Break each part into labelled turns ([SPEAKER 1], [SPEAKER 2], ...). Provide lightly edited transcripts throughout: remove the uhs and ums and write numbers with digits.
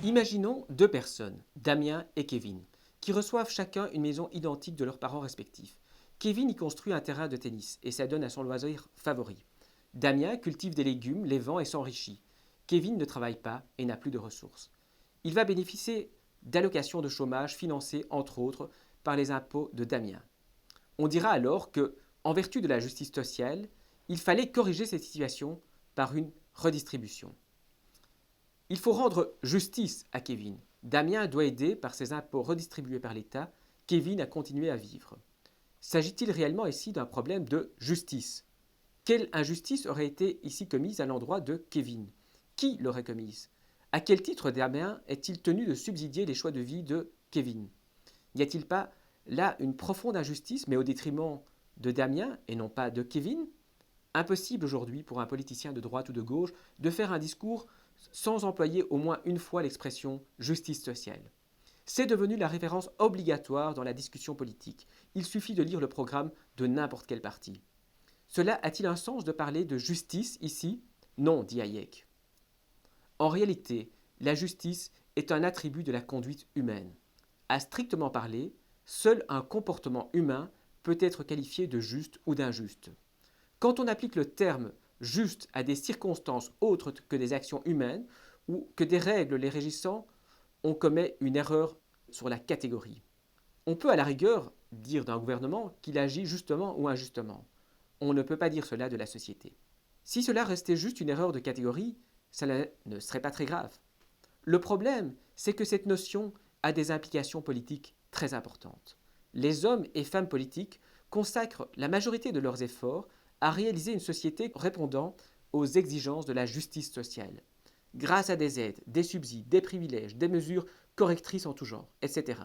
[SPEAKER 1] Imaginons deux personnes, Damien et Kevin, qui reçoivent chacun une maison identique de leurs parents respectifs. Kevin y construit un terrain de tennis et s'adonne à son loisir favori. Damien cultive des légumes, les vend et s'enrichit. Kevin ne travaille pas et n'a plus de ressources. Il va bénéficier d'allocations de chômage financées, entre autres, par les impôts de Damien. On dira alors que, en vertu de la justice sociale, il fallait corriger cette situation par une redistribution. Il faut rendre justice à Kevin. Damien doit aider, par ses impôts redistribués par l'État, Kevin à continuer à vivre. S'agit-il réellement ici d'un problème de justice? Quelle injustice aurait été ici commise à l'endroit de Kevin? Qui l'aurait commise? À quel titre Damien est-il tenu de subsidier les choix de vie de Kevin? N'y a-t-il pas là une profonde injustice, mais au détriment de Damien et non pas de Kevin? Impossible aujourd'hui pour un politicien de droite ou de gauche de faire un discours sans employer au moins une fois l'expression justice sociale. C'est devenu la référence obligatoire dans la discussion politique. Il suffit de lire le programme de n'importe quel parti. Cela a-t-il un sens de parler de justice ici? Non, dit Hayek. En réalité, la justice est un attribut de la conduite humaine. À strictement parler, seul un comportement humain peut être qualifié de juste ou d'injuste. Quand on applique le terme juste à des circonstances autres que des actions humaines ou que des règles les régissant, on commet une erreur sur la catégorie. On peut à la rigueur dire d'un gouvernement qu'il agit justement ou injustement. On ne peut pas dire cela de la société. Si cela restait juste une erreur de catégorie, cela ne serait pas très grave. Le problème, c'est que cette notion a des implications politiques très importantes. Les hommes et femmes politiques consacrent la majorité de leurs efforts à réaliser une société répondant aux exigences de la justice sociale, grâce à des aides, des subsides, des privilèges, des mesures correctrices en tout genre, etc.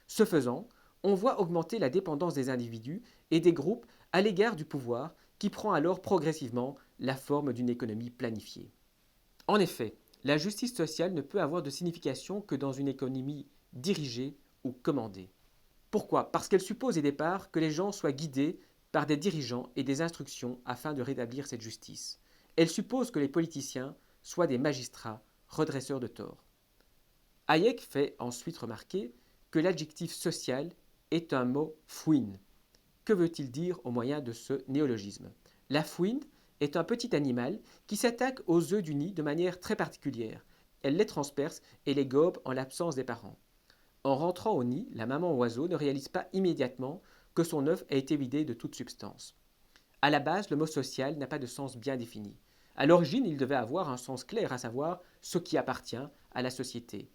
[SPEAKER 1] Ce faisant, on voit augmenter la dépendance des individus et des groupes à l'égard du pouvoir qui prend alors progressivement la forme d'une économie planifiée. En effet, la justice sociale ne peut avoir de signification que dans une économie dirigée ou commandée. Pourquoi? Parce qu'elle suppose au départ que les gens soient guidés par des dirigeants et des instructions afin de rétablir cette justice. Elle suppose que les politiciens soient des magistrats, redresseurs de tort. Hayek fait ensuite remarquer que l'adjectif social est un mot fouine. Que veut-il dire au moyen de ce néologisme? La fouine est un petit animal qui s'attaque aux œufs du nid de manière très particulière. Elle les transperce et les gobe en l'absence des parents. En rentrant au nid, la maman oiseau ne réalise pas immédiatement que son œuf a été vidé de toute substance. À la base, le mot social n'a pas de sens bien défini. À l'origine, il devait avoir un sens clair, à savoir ce qui appartient à la société.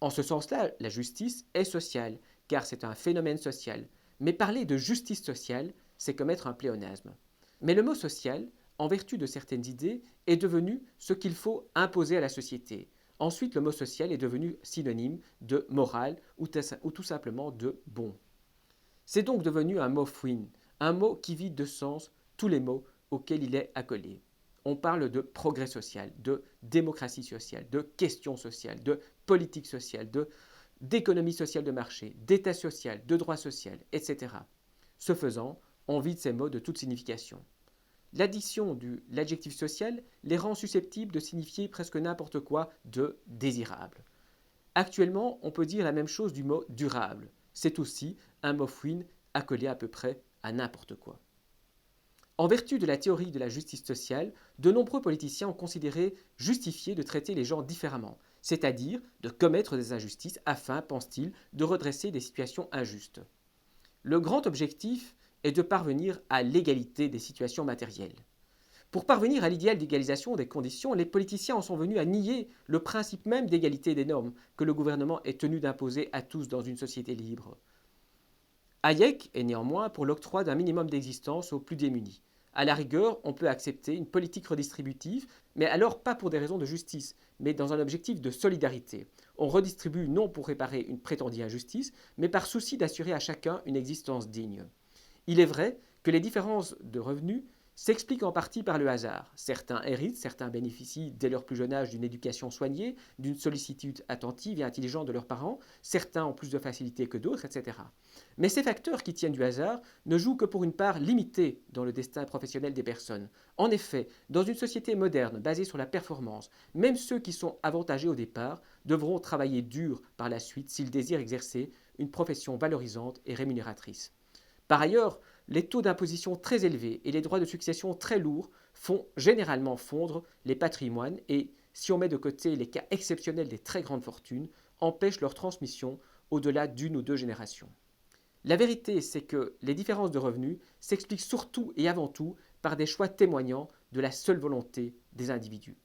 [SPEAKER 1] En ce sens-là, la justice est sociale, car c'est un phénomène social. Mais parler de justice sociale, c'est commettre un pléonasme. Mais le mot social, en vertu de certaines idées, est devenu ce qu'il faut imposer à la société. Ensuite, le mot social est devenu synonyme de moral ou tout simplement de bon. C'est donc devenu un mot fouine, un mot qui vide de sens tous les mots auxquels il est accolé. On parle de progrès social, de démocratie sociale, de questions sociales, de politique sociale, d'économie sociale de marché, d'état social, de droit social, etc. Ce faisant, on vide ces mots de toute signification. L'addition de l'adjectif social les rend susceptibles de signifier presque n'importe quoi de désirable. Actuellement, on peut dire la même chose du mot durable. C'est aussi un mot fouine accolé à peu près à n'importe quoi. En vertu de la théorie de la justice sociale, de nombreux politiciens ont considéré justifié de traiter les gens différemment, c'est-à-dire de commettre des injustices afin, pense-t-il, de redresser des situations injustes. Le grand objectif est de parvenir à l'égalité des situations matérielles. Pour parvenir à l'idéal d'égalisation des conditions, les politiciens en sont venus à nier le principe même d'égalité des normes que le gouvernement est tenu d'imposer à tous dans une société libre. Hayek est néanmoins pour l'octroi d'un minimum d'existence aux plus démunis. À la rigueur, on peut accepter une politique redistributive, mais alors pas pour des raisons de justice, mais dans un objectif de solidarité. On redistribue non pour réparer une prétendue injustice, mais par souci d'assurer à chacun une existence digne. Il est vrai que les différences de revenus s'explique en partie par le hasard. Certains héritent, certains bénéficient dès leur plus jeune âge d'une éducation soignée, d'une sollicitude attentive et intelligente de leurs parents, certains ont plus de facilité que d'autres, etc. Mais ces facteurs qui tiennent du hasard ne jouent que pour une part limitée dans le destin professionnel des personnes. En effet, dans une société moderne basée sur la performance, même ceux qui sont avantagés au départ devront travailler dur par la suite s'ils désirent exercer une profession valorisante et rémunératrice. Par ailleurs, les taux d'imposition très élevés et les droits de succession très lourds font généralement fondre les patrimoines et, si on met de côté les cas exceptionnels des très grandes fortunes, empêchent leur transmission au-delà d'une ou deux générations. La vérité, c'est que les différences de revenus s'expliquent surtout et avant tout par des choix témoignant de la seule volonté des individus.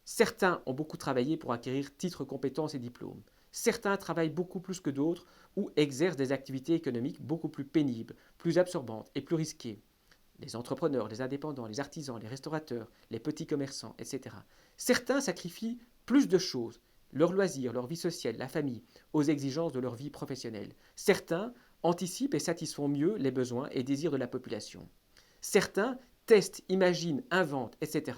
[SPEAKER 1] Certains ont beaucoup travaillé pour acquérir titres, compétences et diplômes. Certains travaillent beaucoup plus que d'autres ou exercent des activités économiques beaucoup plus pénibles, plus absorbantes et plus risquées. Les entrepreneurs, les indépendants, les artisans, les restaurateurs, les petits commerçants, etc. Certains sacrifient plus de choses, leurs loisirs, leur vie sociale, la famille, aux exigences de leur vie professionnelle. Certains anticipent et satisfont mieux les besoins et désirs de la population. Certains testent, imaginent, inventent, etc.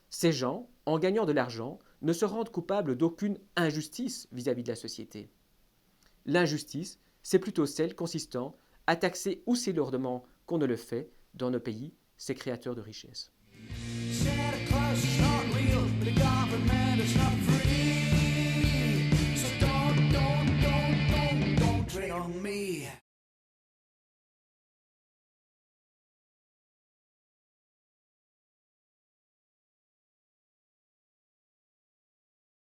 [SPEAKER 1] Ces gens, en gagnant de l'argent, ne se rendent coupables d'aucune injustice vis-à-vis de la société. L'injustice, c'est plutôt celle consistant à taxer aussi lourdement qu'on ne le fait dans nos pays, ces créateurs de richesses.